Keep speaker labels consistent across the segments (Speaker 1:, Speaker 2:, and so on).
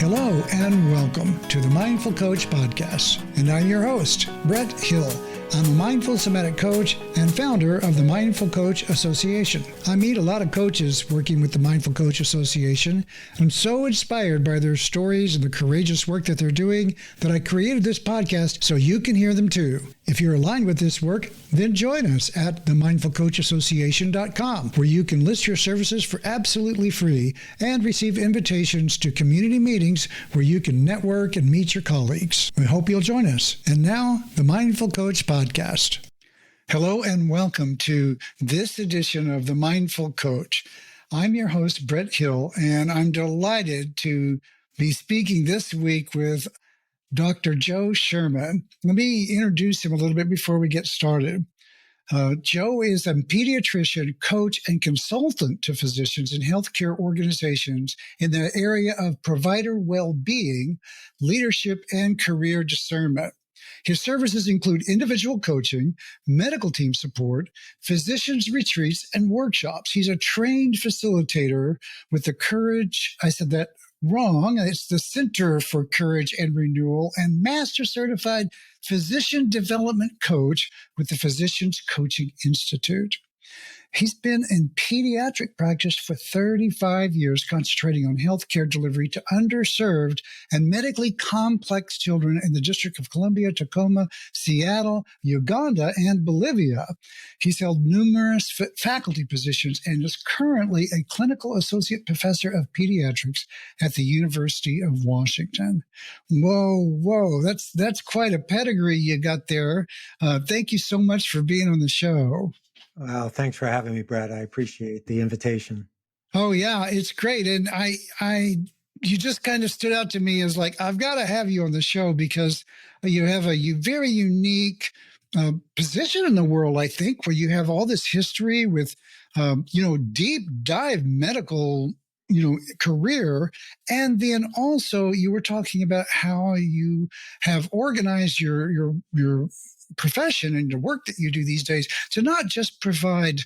Speaker 1: Hello and welcome to the Mindful Coach Podcast. And I'm your host, Brett Hill. I'm a mindful somatic coach and founder of the Mindful Coach Association. I meet a lot of coaches working with the Mindful Coach Association. I'm so inspired by their stories and the courageous work that they're doing that I created this podcast so you can hear them too. If you're aligned with this work, then join us at themindfulcoachassociation.com, where you can list your services for absolutely free and receive invitations to community meetings where you can network and meet your colleagues. We hope you'll join us. And now, the Mindful Coach Podcast. Hello and welcome to this edition of the Mindful Coach. I'm your host, Brett Hill, and I'm delighted to be speaking this week with Dr. Joe Sherman. Let me introduce him a little bit before we get started. Joe is a pediatrician, coach, and consultant to physicians and healthcare organizations in the area of provider well-being, leadership, and career discernment. His services include individual coaching, medical team support, physicians retreats, and workshops. He's a trained facilitator with the Courage, I said that wrong, it's the Center for Courage and Renewal, and Master Certified Physician Development Coach with the Physicians Coaching Institute. He's been in pediatric practice for 35 years, concentrating on healthcare delivery to underserved and medically complex children in the District of Columbia, Tacoma, Seattle, Uganda, and Bolivia. He's held numerous faculty positions and is currently a clinical associate professor of pediatrics at the University of Washington. Whoa, that's quite a pedigree you got there. Thank you so much for being on the show.
Speaker 2: Wow, thanks for having me, Brett. I appreciate the invitation.
Speaker 1: Oh yeah, it's great. And you just kind of stood out to me as like, I've got to have you on the show because you have a very unique position in the world, I think, where you have all this history with, deep dive medical, career. And then also you were talking about how you have organized your profession and the work that you do these days to not just provide,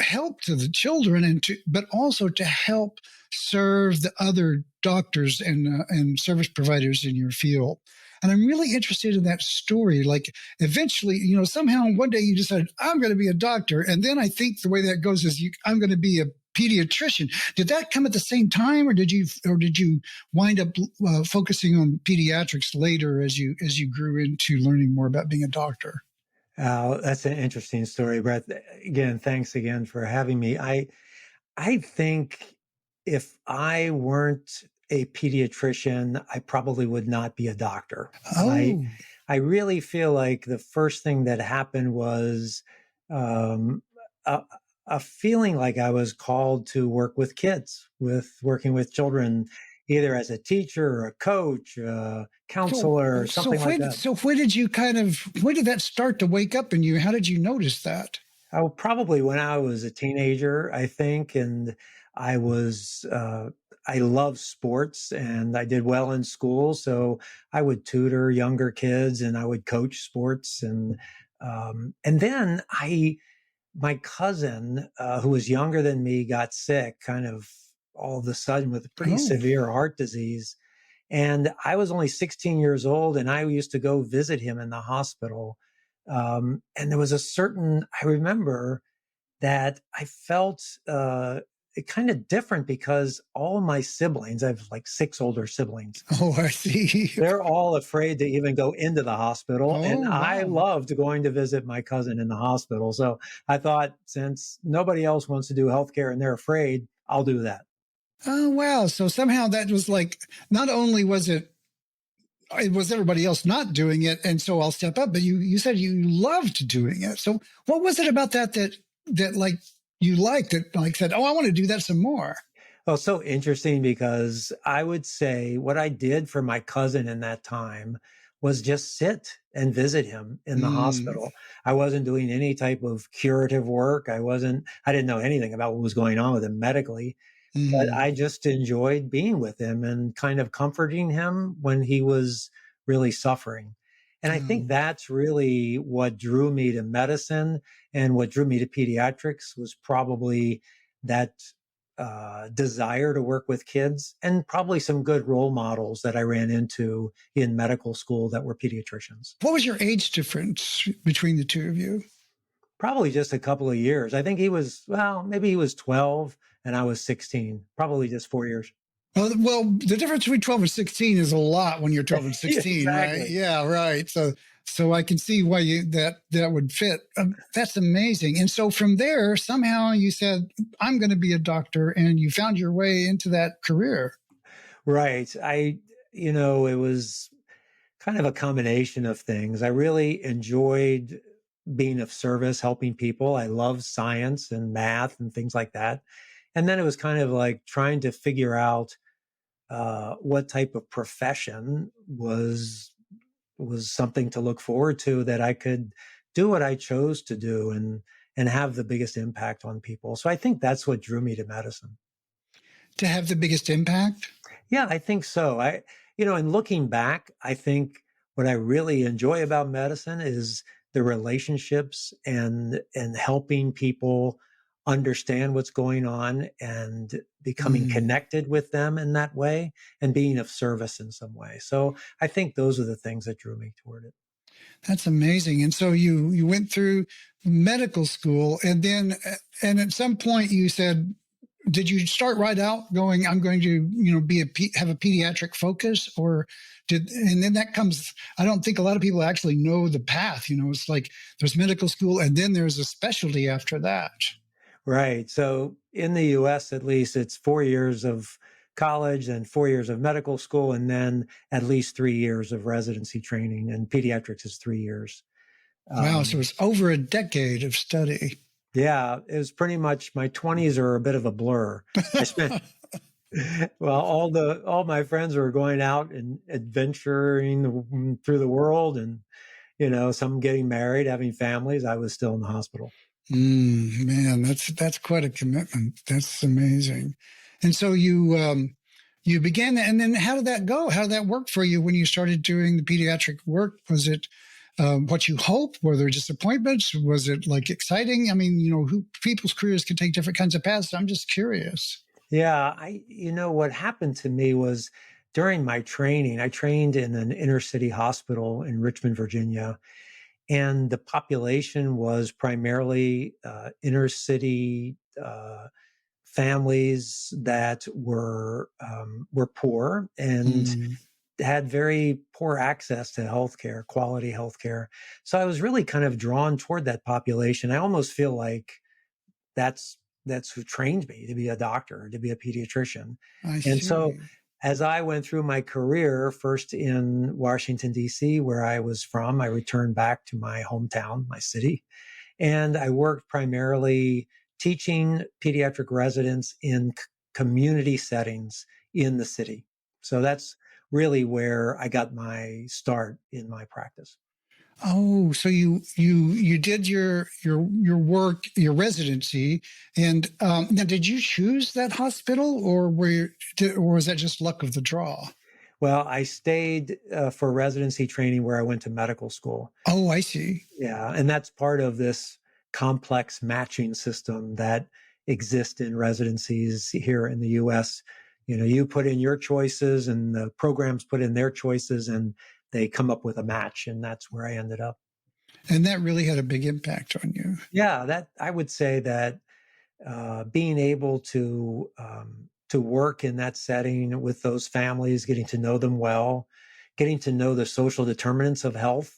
Speaker 1: help to the children but also to help serve the other doctors and service providers in your field. And I'm really interested in that story. Like eventually, somehow one day you decided, I'm going to be a doctor. And then I think the way that goes is I'm going to be a pediatrician. Did that come at the same time, or did you wind up focusing on pediatrics later as you grew into learning more about being a doctor?
Speaker 2: That's an interesting story, Brett. Again, thanks again for having me. I think if I weren't a pediatrician, I probably would not be a doctor.
Speaker 1: Oh.
Speaker 2: I really feel like the first thing that happened was a feeling like I was called to work with kids, working with children, either as a teacher or a coach, counselor, or something like that.
Speaker 1: So when did that start to wake up in you? How did you notice that?
Speaker 2: Probably when I was a teenager, I think, and I love sports and I did well in school. So I would tutor younger kids and I would coach sports. And then my cousin, who was younger than me, got sick kind of all of a sudden with a pretty severe heart disease. And I was only 16 years old and I used to go visit him in the hospital. And there was I remember that I felt it kind of different because all of my siblings, I have like 6 older siblings.
Speaker 1: Oh, I see.
Speaker 2: They're all afraid to even go into the hospital. And
Speaker 1: wow.
Speaker 2: I loved going to visit my cousin in the hospital. So I thought, since nobody else wants to do healthcare and they're afraid, I'll do that.
Speaker 1: Oh, wow. So somehow that was like, not only was it was everybody else not doing it, and so I'll step up, but you said you loved doing it. So what was it about that like you liked it, like said, I want to do that some more?
Speaker 2: Well, so interesting because I would say what I did for my cousin in that time was just sit and visit him in the hospital. I wasn't doing any type of curative work. I didn't know anything about what was going on with him medically, but I just enjoyed being with him and kind of comforting him when he was really suffering. And I think that's really what drew me to medicine, and what drew me to pediatrics was probably that desire to work with kids, and probably some good role models that I ran into in medical school that were pediatricians.
Speaker 1: What was your age difference between the two of you?
Speaker 2: Probably just a couple of years. I think he was, well, maybe he was 12 and I was 16, probably just 4 years.
Speaker 1: Well, the difference between 12 and 16 is a lot when you're 12 and 16, right?
Speaker 2: Exactly.
Speaker 1: Yeah, right. So I can see why that would fit. That's amazing. And so from there, somehow you said, I'm going to be a doctor, and you found your way into that career.
Speaker 2: Right. It was kind of a combination of things. I really enjoyed being of service, helping people. I love science and math and things like that. And then it was kind of like trying to figure out what type of profession was something to look forward to, that I could do what I chose to do and have the biggest impact on people. So I think that's what drew me to medicine.
Speaker 1: To have the biggest impact?
Speaker 2: Yeah, I think so. And looking back, I think what I really enjoy about medicine is the relationships and helping people understand what's going on and becoming connected with them in that way and being of service in some way. So I think those are the things that drew me toward it.
Speaker 1: That's amazing. And so you went through medical school, and at some point you said, did you start right out going, I'm going to, have a pediatric focus, and then that comes, I don't think a lot of people actually know the path, it's like there's medical school and then there's a specialty after that.
Speaker 2: Right. So in the US, at least, it's 4 years of college and 4 years of medical school, and then at least 3 years of residency training. And pediatrics is 3 years.
Speaker 1: Wow. So it's over a decade of study.
Speaker 2: Yeah, it was pretty much, my 20s are a bit of a blur. I spent well, all my friends were going out and adventuring through the world, and some getting married, having families. I was still in the hospital.
Speaker 1: Man, that's quite a commitment. That's amazing. And so you began that, and then how did that go? How did that work for you when you started doing the pediatric work? Was it what you hoped? Were there disappointments? Was it like exciting? I mean, people's careers can take different kinds of paths. I'm just curious.
Speaker 2: Yeah, what happened to me was during my training, I trained in an inner city hospital in Richmond, Virginia, and the population was primarily inner city families that were poor and had very poor access to healthcare, quality healthcare. So I was really kind of drawn toward that population. I almost feel like that's who trained me to be a doctor, to be a pediatrician. And so as I went through my career, first in Washington, D.C., where I was from, I returned back to my hometown, my city, and I worked primarily teaching pediatric residents in community settings in the city. So that's really where I got my start in my practice.
Speaker 1: Oh, so you did your work, your residency, and now did you choose that hospital, or or was that just luck of the draw?
Speaker 2: Well, I stayed for residency training where I went to medical school.
Speaker 1: Oh, I see.
Speaker 2: Yeah, and that's part of this complex matching system that exists in residencies here in the U.S. You put in your choices and the programs put in their choices, and they come up with a match, and that's where I ended up.
Speaker 1: And that really had a big impact on you.
Speaker 2: Yeah, that I would say that being able to work in that setting with those families, getting to know them well, getting to know the social determinants of health,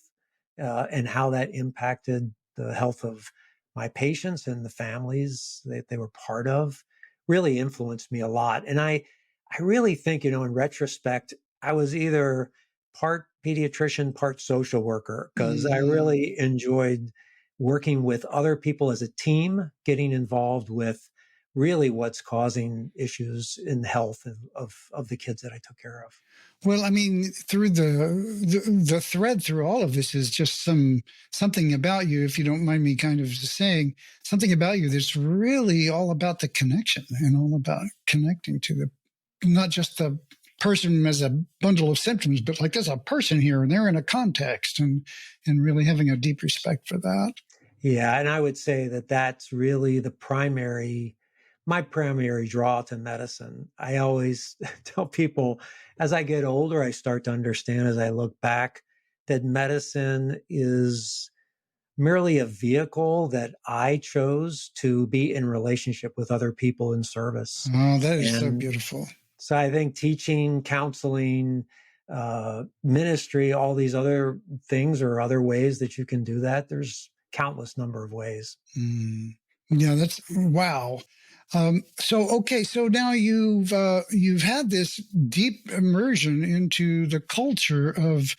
Speaker 2: and how that impacted the health of my patients and the families that they were part of, really influenced me a lot. And I really think, in retrospect, I was either part pediatrician, part social worker, because I really enjoyed working with other people as a team, getting involved with really what's causing issues in the health of the kids that I took care of.
Speaker 1: Well, I mean, through the thread through all of this is just something about you, if you don't mind me kind of just saying, something about you that's really all about the connection and all about connecting to not just the person as a bundle of symptoms, but like there's a person here and they're in a context, and really having a deep respect for that.
Speaker 2: Yeah, and I would say that that's really the primary my primary draw to medicine. I always tell people as I get older, I start to understand as I look back that medicine is merely a vehicle that I chose to be in relationship with other people in service.
Speaker 1: Oh, that is so
Speaker 2: And
Speaker 1: beautiful.
Speaker 2: so I think teaching, counseling, ministry, all these other things or other ways that you can do that, there's countless number of ways.
Speaker 1: Mm. Yeah, that's wow. So now you've had this deep immersion into the culture of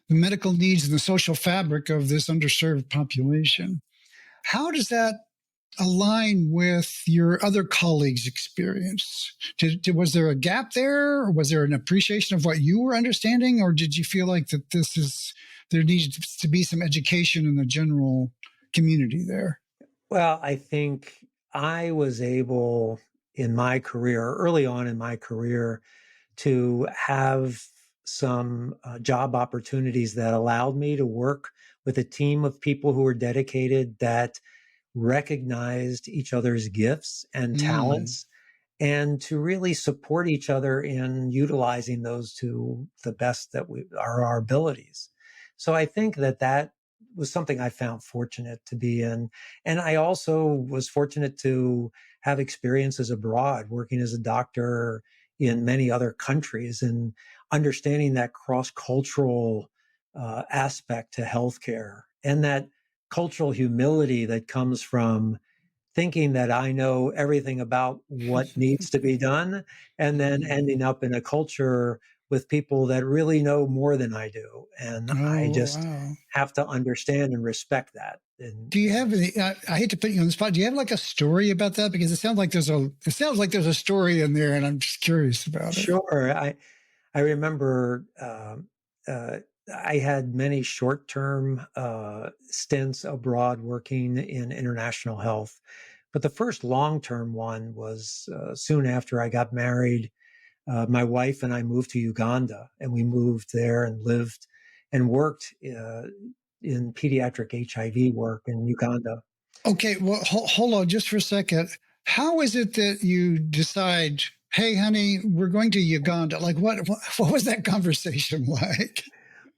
Speaker 1: the medical needs and the social fabric of this underserved population. How does that align with your other colleagues' experience? Was there a gap there, or was there an appreciation of what you were understanding, or did you feel like that there needs to be some education in the general community there?
Speaker 2: Well, I think I was able in my career, early on in my career, to have some job opportunities that allowed me to work with a team of people who were dedicated that recognized each other's gifts and
Speaker 1: Mm.
Speaker 2: talents and to really support each other in utilizing those to the best that we are our abilities. So I think that that was something I found fortunate to be in. And I also was fortunate to have experiences abroad, working as a doctor in many other countries and understanding that cross-cultural aspect to healthcare and that cultural humility that comes from thinking that I know everything about what needs to be done, and then
Speaker 1: Mm.
Speaker 2: ending up in a culture with people that really know more than I do. And I
Speaker 1: Oh,
Speaker 2: just
Speaker 1: wow.
Speaker 2: have to understand and respect that.
Speaker 1: Do you have any? I hate to put you on the spot. Do you have like a story about that? Because it sounds like there's a story in there, and I'm just curious about it.
Speaker 2: Sure, I remember uh, I had many short term stints abroad working in international health. But the first long term one was soon after I got married. My wife and I moved to Uganda, and we moved there and lived and worked in pediatric HIV work in Uganda.
Speaker 1: Okay, well, hold on just for a second. How is it that you decide, hey, honey, we're going to Uganda? Like, what was that conversation like?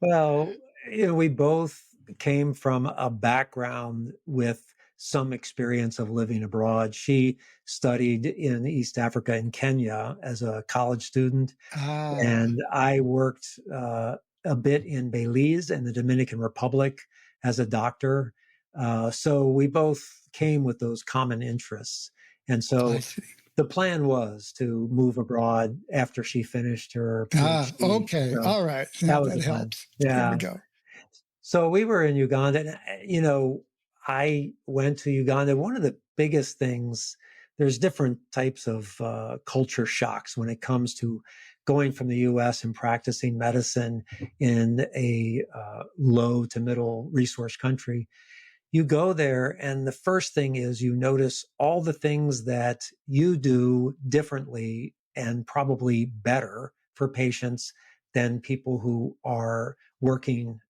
Speaker 2: Well, we both came from a background with some experience of living abroad. She studied in East Africa in Kenya as a college student,
Speaker 1: Ah,
Speaker 2: and I worked a bit in Belize and the Dominican Republic as a doctor. So we both came with those common interests. And
Speaker 1: I
Speaker 2: so
Speaker 1: see.
Speaker 2: the plan was to move abroad after she finished her
Speaker 1: Ah,
Speaker 2: PhD.
Speaker 1: okay.
Speaker 2: So
Speaker 1: All right.
Speaker 2: that
Speaker 1: Now
Speaker 2: was
Speaker 1: that
Speaker 2: the plan.
Speaker 1: helps. There we
Speaker 2: Yeah.
Speaker 1: go.
Speaker 2: So we were in Uganda, and I went to Uganda. One of the biggest things, there's different types of culture shocks when it comes to going from the U.S. and practicing medicine in a low to middle resource country. You go there, and the first thing is you notice all the things that you do differently and probably better for patients than people who are working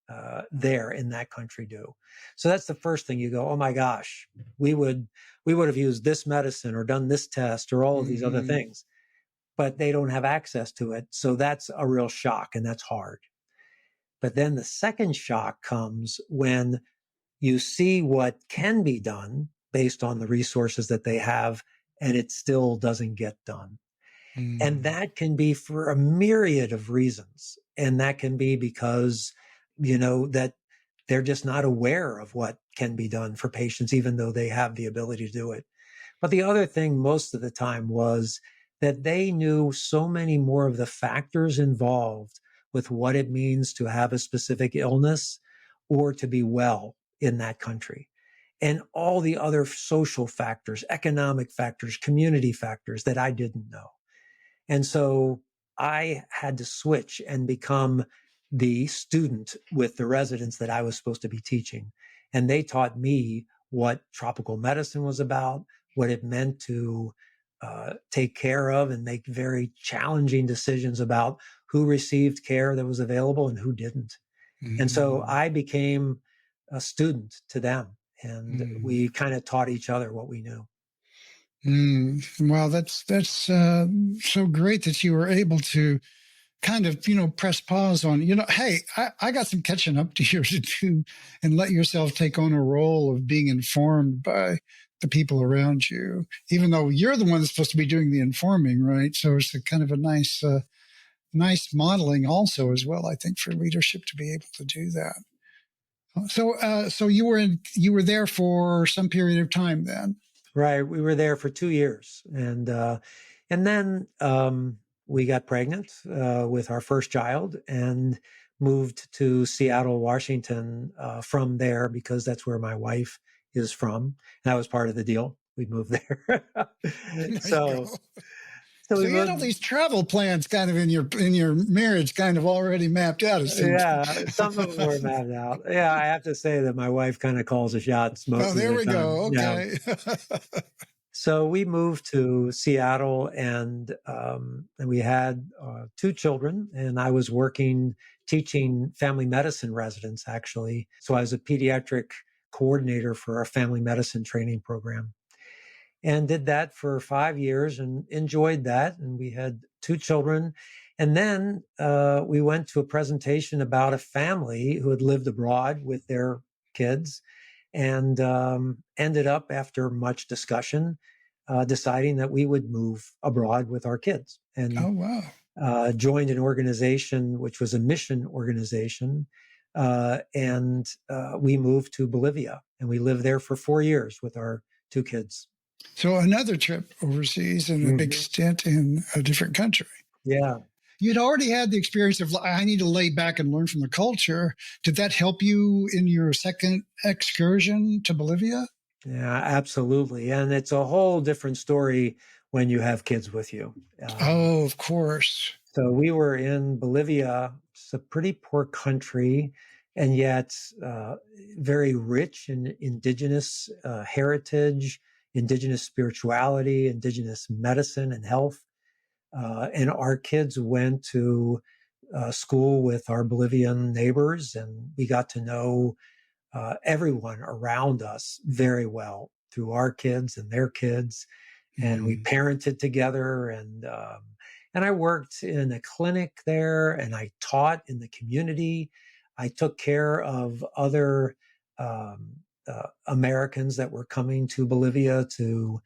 Speaker 2: there in that country do. So that's the first thing you go, oh my gosh, we would have used this medicine or done this test or all of these other
Speaker 1: Hmm.
Speaker 2: things, but they don't have access to it. So that's a real shock and that's hard. But then the second shock comes when you see what can be done based on the resources that they have, and it still doesn't get done. And
Speaker 1: Hmm.
Speaker 2: that can be for a myriad of reasons. And that can be because, that they're just not aware of what can be done for patients, even though they have the ability to do it. But the other thing most of the time was that they knew so many more of the factors involved with what it means to have a specific illness or to be well in that country. And all the other social factors, economic factors, community factors that I didn't know. And so I had to switch and become the student with the residents that I was supposed to be teaching. And they taught me what tropical medicine was about, what it meant to take care of and make very challenging decisions about who received care that was available and who didn't. And so
Speaker 1: Hmm.
Speaker 2: I became a student to them, and
Speaker 1: Hmm.
Speaker 2: we kind of taught each other what we knew.
Speaker 1: Well, that's so great that you were able to kind of, press pause on, hey, I got some catching up to here to do, and let yourself take on a role of being informed by the people around you, even though you're the one that's supposed to be doing the informing, right? So it's a kind of a nice modeling also as well, I think, for leadership to be able to do that. So you were there for some period of time then.
Speaker 2: Right. We were there for 2 years, and then we got pregnant with our first child and moved to Seattle, Washington from there because that's where my wife is from. That was part of the deal. We moved there.
Speaker 1: There you go.
Speaker 2: so so
Speaker 1: So
Speaker 2: we
Speaker 1: you had
Speaker 2: moved.
Speaker 1: all these travel plans kind of in your marriage kind of already mapped out, it seems.
Speaker 2: Yeah, some of them were mapped out. Yeah, I have to say that my wife kind of calls the shots
Speaker 1: Oh,
Speaker 2: most of
Speaker 1: there
Speaker 2: the
Speaker 1: we
Speaker 2: time.
Speaker 1: go.
Speaker 2: Yeah.
Speaker 1: Okay.
Speaker 2: So we moved to Seattle, and we had two children, and I was working teaching family medicine residents actually. So I was a pediatric coordinator for our family medicine training program, and did that for 5 years and enjoyed that. And we had two children, and then we went to a presentation about a family who had lived abroad with their kids, and ended up after much discussion deciding that we would move abroad with our kids, and
Speaker 1: Oh, wow.
Speaker 2: joined an organization which was a mission organization. And we moved to Bolivia, and we lived there for 4 years with our two kids.
Speaker 1: So another trip overseas and a big
Speaker 2: Mhm.
Speaker 1: stint in a different country.
Speaker 2: Yeah.
Speaker 1: You'd already had the experience of, I need to lay back and learn from the culture. Did that help you in your second excursion to Bolivia?
Speaker 2: Yeah, absolutely. And it's a whole different story when you have kids with you.
Speaker 1: Oh, of course.
Speaker 2: So we were in Bolivia. It's a pretty poor country, and yet very rich in indigenous heritage, indigenous spirituality, indigenous medicine and health. And our kids went to school with our Bolivian neighbors, and we got to know everyone around us very well through our kids and their kids, and we
Speaker 1: Mm.
Speaker 2: parented together. And I worked in a clinic there, and I taught in the community. I took care of other Americans that were coming to Bolivia to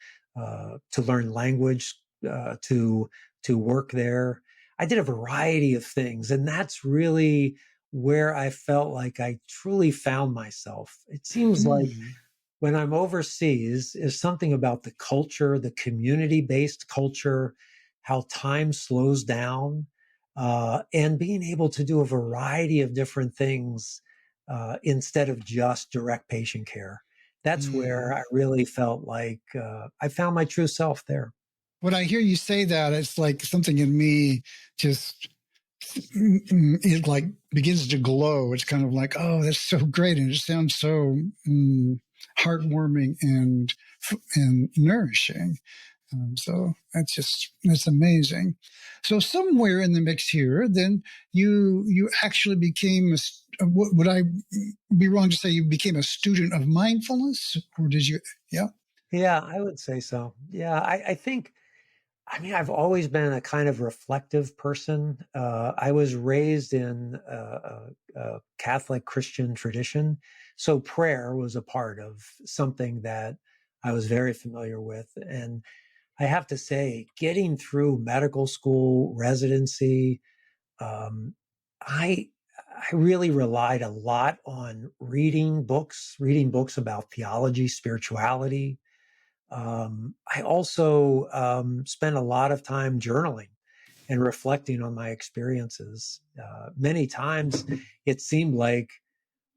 Speaker 2: learn language, to work there. I did a variety of things, and that's really where I felt like I truly found myself. It seems like
Speaker 1: Mm.
Speaker 2: when I'm overseas is something about the culture, the community-based culture, how time slows down, and being able to do a variety of different things instead of just direct patient care. That's where
Speaker 1: Mm.
Speaker 2: I really felt like I found my true self there.
Speaker 1: When I hear you say that, it's like something in me just it like begins to glow. It's kind of like, oh, that's so great, and it sounds so heartwarming and nourishing. So that's amazing. So somewhere in the mix here, then you actually became would I be wrong to say you became a student of mindfulness, or did you? Yeah.
Speaker 2: Yeah, I would say so. Yeah, I think, I mean, I've always been a kind of reflective person. I was raised in a Catholic Christian tradition, so prayer was a part of something that I was very familiar with. And I have to say, getting through medical school, residency, um, I I really relied a lot on reading books about theology, spirituality. I also spent a lot of time journaling and reflecting on my experiences. Many times it seemed like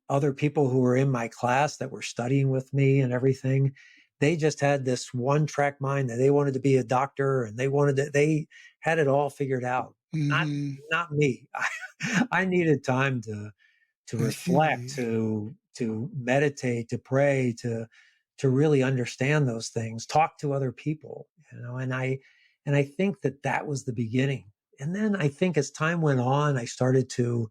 Speaker 2: other people who were in my class that were studying with me and everything, they just had this one track mind that they wanted to be a doctor, and they had it all figured out. Not,
Speaker 1: Hmm.
Speaker 2: not me. I needed time to
Speaker 1: I
Speaker 2: reflect,
Speaker 1: see.
Speaker 2: to meditate, to pray, to really understand those things, talk to other people, and I think that that was the beginning. And then I think as time went on, I started to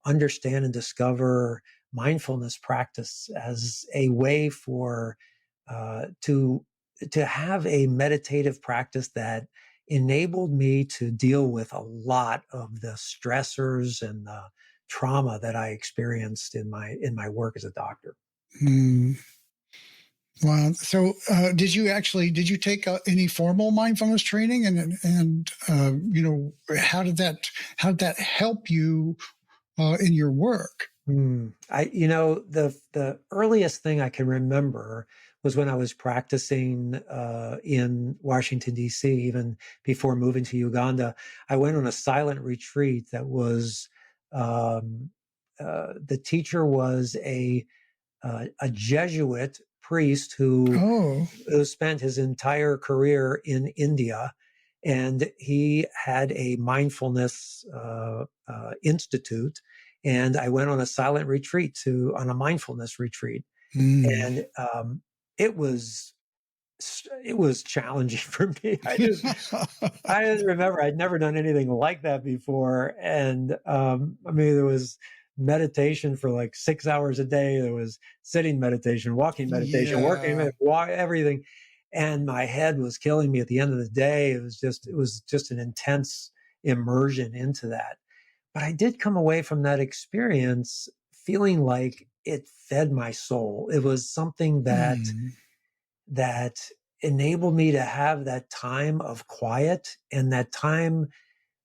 Speaker 2: understand and discover mindfulness practice as a way for to to have a meditative practice that enabled me to deal with a lot of the stressors and the trauma that I experienced in my work as a doctor.
Speaker 1: Mm. Wow. So, did you take any formal mindfulness training, how did that help you in your work?
Speaker 2: The earliest thing I can remember was when I was practicing in Washington, D.C., even before moving to Uganda. I went on a silent retreat that was, the teacher was a Jesuit priest
Speaker 1: Oh.
Speaker 2: who spent his entire career in India, and he had a mindfulness institute. And I went on a silent retreat on a mindfulness retreat,
Speaker 1: Mm.
Speaker 2: and it was it was challenging for me. I just remember I'd never done anything like that before. And I mean, there was meditation for like 6 hours a day. There was sitting meditation, walking meditation,
Speaker 1: Yeah.
Speaker 2: everything. And my head was killing me at the end of the day. It was just an intense immersion into that. But I did come away from that experience feeling like it fed my soul. It was something
Speaker 1: Mm.
Speaker 2: that enabled me to have that time of quiet, and that time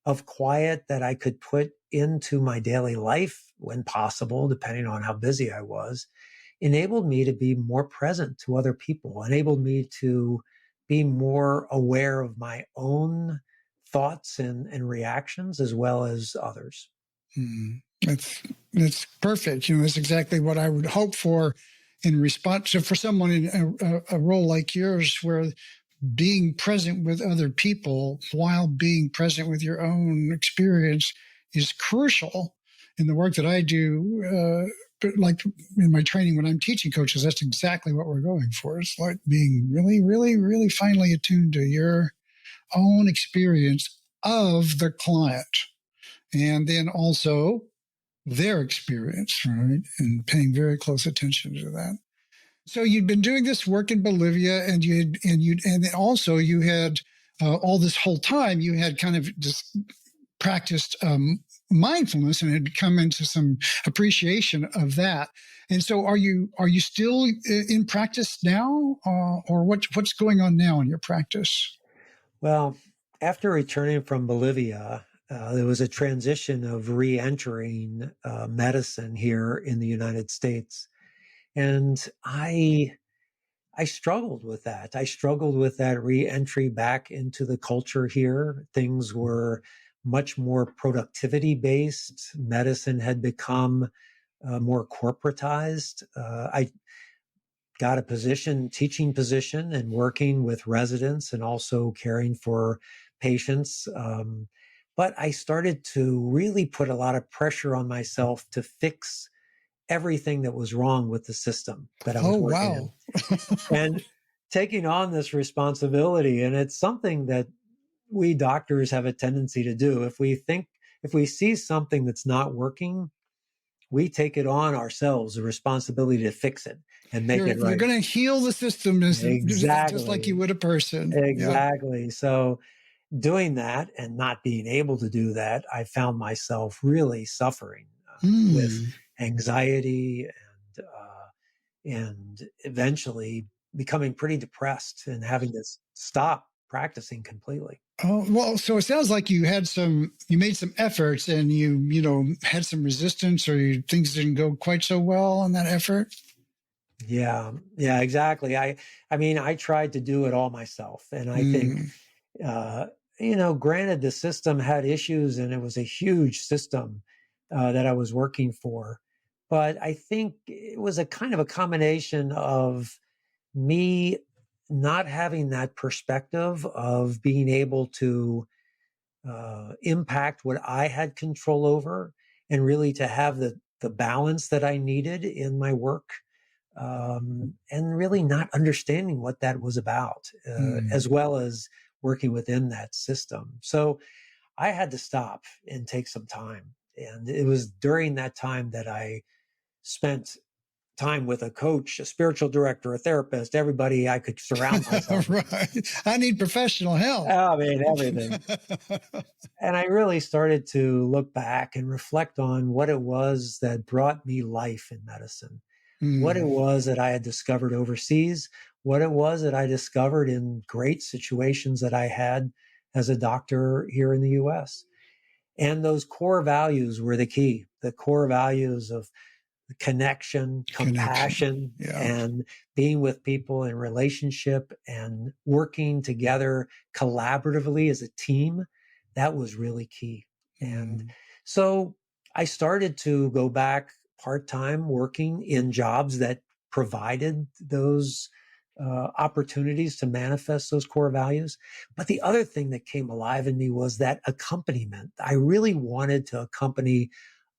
Speaker 2: of quiet that I could put into my daily life when possible, depending on how busy I was, enabled me to be more present to other people, enabled me to be more aware of my own thoughts and reactions as well as others.
Speaker 1: Mm. That's perfect. That's exactly what I would hope for in response. So for someone in a role like yours, where being present with other people while being present with your own experience is crucial in the work that I do. But like in my training, when I'm teaching coaches, that's exactly what we're going for. It's like being really, really, really finely attuned to your own experience of the client, and then also their experience, right? And paying very close attention to that. So you'd been doing this work in Bolivia, and then also you had all this whole time you had kind of just practiced mindfulness and had come into some appreciation of that. And so, are you still in practice now, or what's going on now in your practice?
Speaker 2: Well, after returning from Bolivia, there was a transition of re-entering medicine here in the United States, and I struggled with that. I struggled with that re-entry back into the culture here. Things were much more productivity based. Medicine had become more corporatized. I got a teaching position, and working with residents and also caring for patients. But I started to really put a lot of pressure on myself to fix everything that was wrong with the system that I was
Speaker 1: Oh,
Speaker 2: working in,
Speaker 1: wow.
Speaker 2: and taking on this responsibility. And it's something that we doctors have a tendency to do. If we see something that's not working, we take it on ourselves, the responsibility to fix it and make it
Speaker 1: You're
Speaker 2: right.
Speaker 1: going to heal the system just like you
Speaker 2: Exactly.
Speaker 1: would a person. Yeah.
Speaker 2: Exactly. So doing that and not being able to do that, I found myself really suffering with
Speaker 1: Hmm.
Speaker 2: anxiety and eventually becoming pretty depressed and having to stop practicing completely.
Speaker 1: Oh, well, so it sounds like you made some efforts, and had some resistance, or things didn't go quite so well on that effort.
Speaker 2: Yeah, yeah, exactly. I mean, I tried to do it all myself, and I think,
Speaker 1: Mm.
Speaker 2: uh, granted, the system had issues, and it was a huge system that I was working for, but I think it was a kind of a combination of me not having that perspective of being able to impact what I had control over, and really to have the balance that I needed in my work, and really not understanding what that was about,
Speaker 1: Mm.
Speaker 2: as well as working within that system. So I had to stop and take some time. And it was during that time that I spent time with a coach, a spiritual director, a therapist, everybody I could surround myself with.
Speaker 1: Right. I need professional help.
Speaker 2: I mean, everything. And I really started to look back and reflect on what it was that brought me life in medicine, what it
Speaker 1: Mm,
Speaker 2: was that I had discovered overseas, what it was that I discovered in great situations that I had as a doctor here in the US. And those core values were the key, the core values of connection,
Speaker 1: connection.
Speaker 2: compassion,
Speaker 1: Yeah.
Speaker 2: and being with people in relationship and working together collaboratively as a team. That was really key. And
Speaker 1: Mm,
Speaker 2: so I started to go back part time working in jobs that provided those opportunities to manifest those core values. But the other thing that came alive in me was that accompaniment. I really wanted to accompany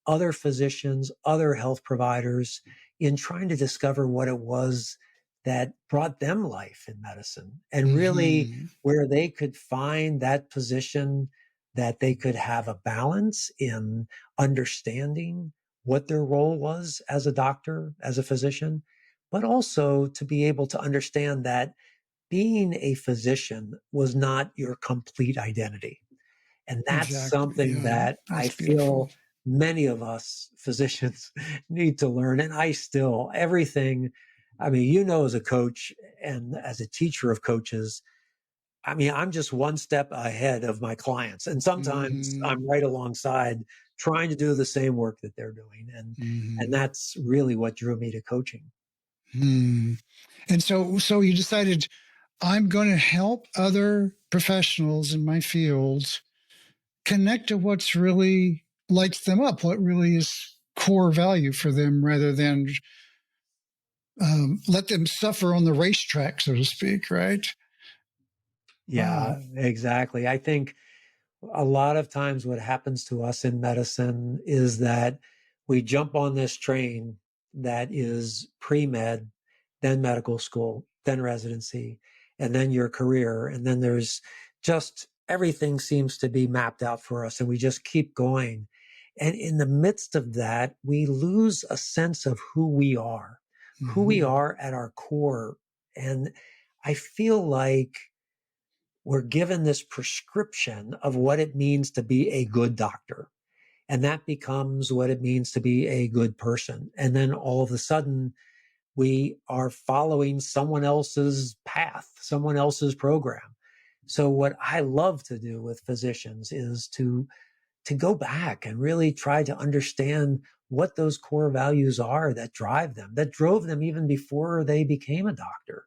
Speaker 2: other physicians, other health providers in trying to discover what it was that brought them life in medicine and really
Speaker 1: hmm.
Speaker 2: where they could find that position that they could have a balance in understanding what their role was as a doctor, as a physician, but also to be able to understand that being a physician was not your complete identity. And that's
Speaker 1: Exactly.
Speaker 2: something
Speaker 1: Yeah.
Speaker 2: that I
Speaker 1: That's beautiful.
Speaker 2: feel many of us physicians need to learn. And I still, everything, I mean, as a coach and as a teacher of coaches, I mean, I'm just one step ahead of my clients. And sometimes
Speaker 1: Hmm.
Speaker 2: I'm right alongside trying to do the same work that they're doing. And
Speaker 1: Hmm.
Speaker 2: that's really what drew me to coaching.
Speaker 1: Hmm. And so you decided I'm going to help other professionals in my field connect to what's really lights them up, what really is core value for them, rather than let them suffer on the racetrack, so to speak. Right?
Speaker 2: Yeah,
Speaker 1: Wow.
Speaker 2: exactly. I think a lot of times what happens to us in medicine is that we jump on this train that is pre-med, then medical school, then residency, and then your career. And then there's just everything seems to be mapped out for us and we just keep going. And in the midst of that, we lose a sense of who we
Speaker 1: Hmm.
Speaker 2: are at our core. And I feel like we're given this prescription of what it means to be a good doctor. And that becomes what it means to be a good person. And then all of a sudden, we are following someone else's path, someone else's program. So what I love to do with physicians is to go back and really try to understand what those core values are that drive them, that drove them even before they became a doctor,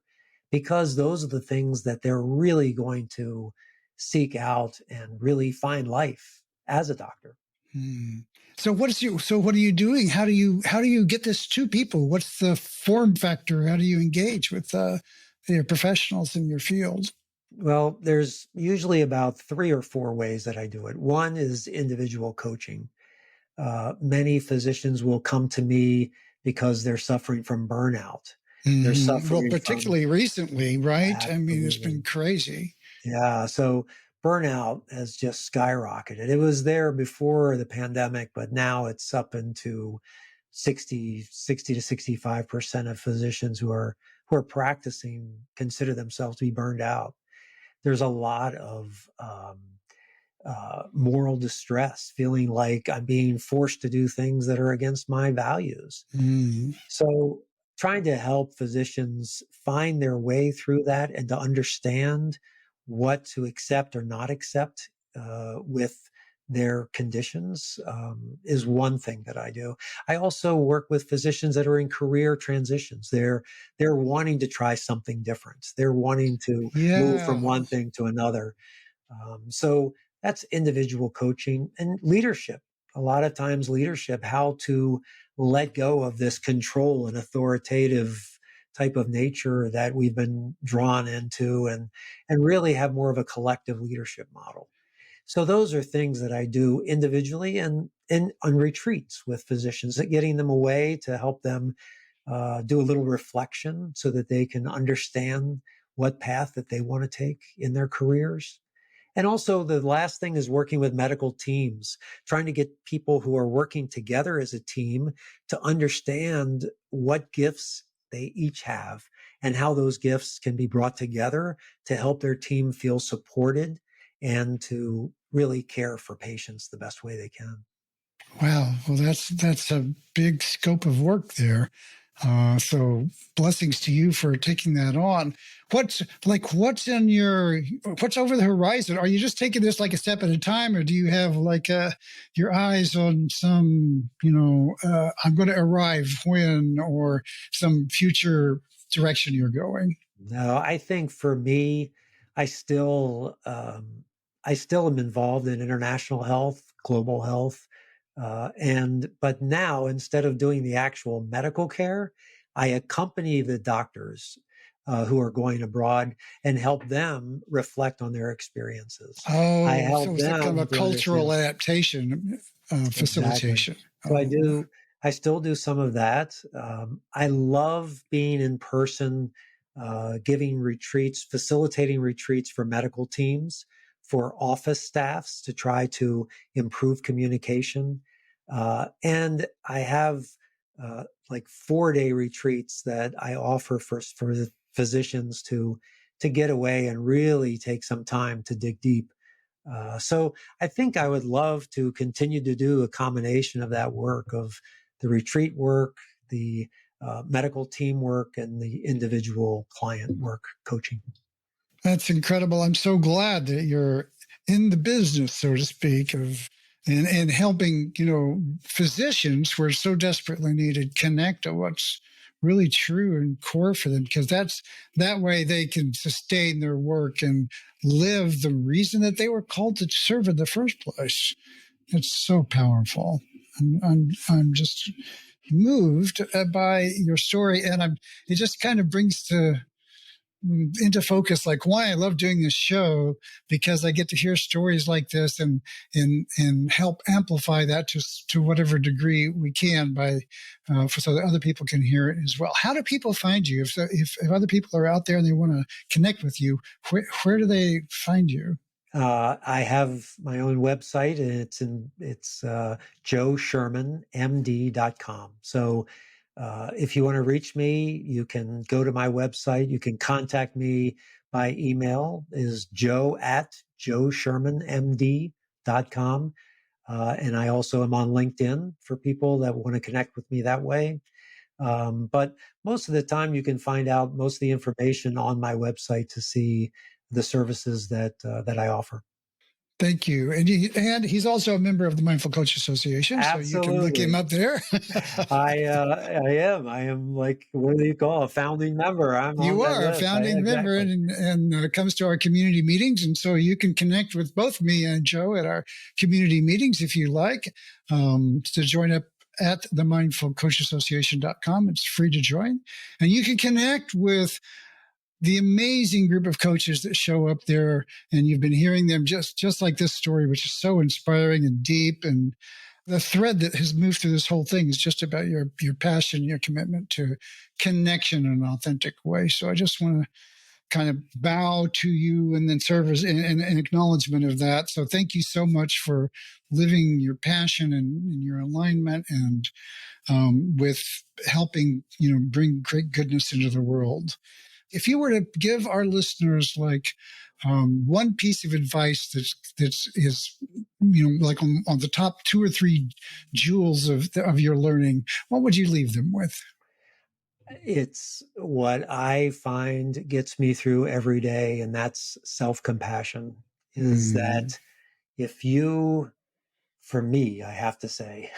Speaker 2: because those are the things that they're really going to seek out and really find life as a doctor.
Speaker 1: Hmm. So what are you doing? How do you get this to people? What's the form factor? How do you engage with your professionals in your field?
Speaker 2: Well, there's usually about 3 or 4 ways that I do it. One is individual coaching. Many physicians will come to me because they're suffering from burnout. They're
Speaker 1: Hmm. Well,
Speaker 2: suffering from
Speaker 1: particularly recently, right? I mean, it's been
Speaker 2: absolutely.
Speaker 1: crazy.
Speaker 2: Yeah. So burnout has just skyrocketed. It was there before the pandemic, but now it's up into 60 to 65% of physicians who are practicing consider themselves to be burned out. There's a lot of moral distress, feeling like I'm being forced to do things that are against my values.
Speaker 1: Mm,
Speaker 2: So, trying to help physicians find their way through that and to understand what to accept or not accept with their conditions is one thing that I do. I also work with physicians that are in career transitions. They're wanting to try something different. They're wanting to move from
Speaker 1: yeah.
Speaker 2: one thing to another. So that's individual coaching and leadership. A lot of times, leadership, how to let go of this control and authoritative type of nature that we've been drawn into and really have more of a collective leadership model. So those are things that I do individually and on retreats with physicians, getting them away to help them do a little reflection so that they can understand what path that they want to take in their careers And also, the last thing is working with medical teams, trying to get people who are working together as a team to understand what gifts they each have and how those gifts can be brought together to help their team feel supported and to really care for patients the best way they can.
Speaker 1: Wow. Well, that's a big scope of work there. So blessings to you for taking that on. What's what's over the horizon? Are you just taking this like a step at a time, or do you have like your eyes on some, I'm going to arrive when, or some future direction you're going?
Speaker 2: No, I think for me, I still I still am involved in international health, global health, but now instead of doing the actual medical care, I accompany the doctors who are going abroad and help them reflect on their experiences. I
Speaker 1: Oh, so
Speaker 2: help
Speaker 1: it's like kind of
Speaker 2: them
Speaker 1: a
Speaker 2: to understand.
Speaker 1: cultural adaptation,
Speaker 2: Exactly.
Speaker 1: facilitation.
Speaker 2: So
Speaker 1: Oh,
Speaker 2: I still do some of that. I love being in person, giving retreats, facilitating retreats for medical teams, for office staffs to try to improve communication. And I have like 4-day retreats that I offer for the physicians to get away and really take some time to dig deep. So I think I would love to continue to do a combination of that work, of the retreat work, the medical team work, and the individual client work coaching.
Speaker 1: that's incredible. I'm so glad that you're in the business, so to speak, of and helping, physicians who are so desperately needed connect to what's really true and core for them, because that way they can sustain their work and live the reason that they were called to serve in the first place. It's so powerful. I'm just moved by your story, and it just kind of brings into focus like why I love doing this show, because I get to hear stories like this and help amplify that to whatever degree we can so that other people can hear it as well. How do people find you if other people are out there and they want to connect with you? Where do they find you?
Speaker 2: I have my own website, and it's joeshermanmd.com. So if you want to reach me, you can go to my website. You can contact me by email, is joe@joeshermanmd.com. And I also am on LinkedIn for people that want to connect with me that way. But most of the time, you can find out most of the information on my website to see the services that I offer.
Speaker 1: Thank you. And he's also a member of the Mindful Coach Association, so you can look him
Speaker 2: Absolutely.
Speaker 1: up there.
Speaker 2: I am like, what do you call a founding member? I'm on
Speaker 1: You
Speaker 2: that
Speaker 1: are a
Speaker 2: list.
Speaker 1: founding member
Speaker 2: Exactly.
Speaker 1: and comes to our community meetings. And so you can connect with both me and Joe at our community meetings if you like, to join up at the mindfulcoachassociation.com. It's free to join. And you can connect with the amazing group of coaches that show up there. And you've been hearing them just like this story, which is so inspiring and deep. And the thread that has moved through this whole thing is just about your passion, your commitment to connection in an authentic way. So I just want to kind of bow to you and then serve as an acknowledgement of that. So thank you so much for living your passion and your alignment and with helping, bring great goodness into the world. If you were to give our listeners like one piece of advice that's is like on the top 2 or 3 jewels of your learning, what would you leave them with?
Speaker 2: It's what I find gets me through every day, and that's self-compassion. Is
Speaker 1: Mm.
Speaker 2: that if you For me, I have to say,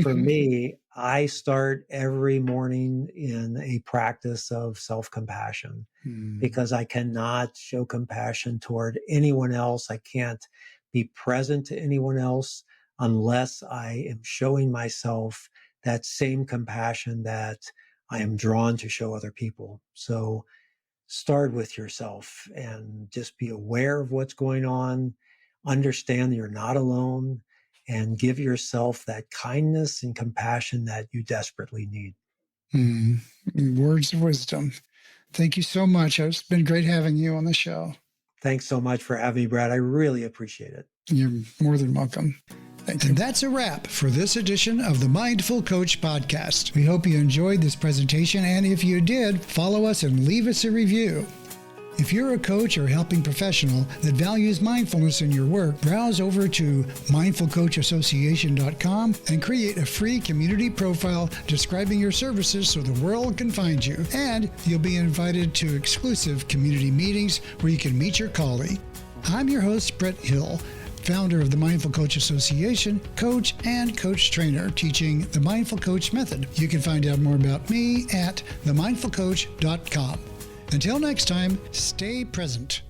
Speaker 2: for me, I start every morning in a practice of self compassion
Speaker 1: Mm.
Speaker 2: because I cannot show compassion toward anyone else. I can't be present to anyone else unless I am showing myself that same compassion that I am drawn to show other people. So start with yourself and just be aware of what's going on, understand that you're not alone, and give yourself that kindness and compassion that you desperately need.
Speaker 1: Mm. Words of wisdom. Thank you so much. It's been great having you on the show.
Speaker 2: Thanks so much for having me, Brad. I really appreciate it.
Speaker 1: You're more than welcome. Thank you. And that's a wrap for this edition of the Mindful Coach Podcast. We hope you enjoyed this presentation, and if you did, follow us and leave us a review. If you're a coach or helping professional that values mindfulness in your work, browse over to mindfulcoachassociation.com and create a free community profile describing your services so the world can find you. And you'll be invited to exclusive community meetings where you can meet your colleague. I'm your host, Brett Hill, founder of the Mindful Coach Association, coach and coach trainer teaching the Mindful Coach method. You can find out more about me at themindfulcoach.com. Until next time, stay present.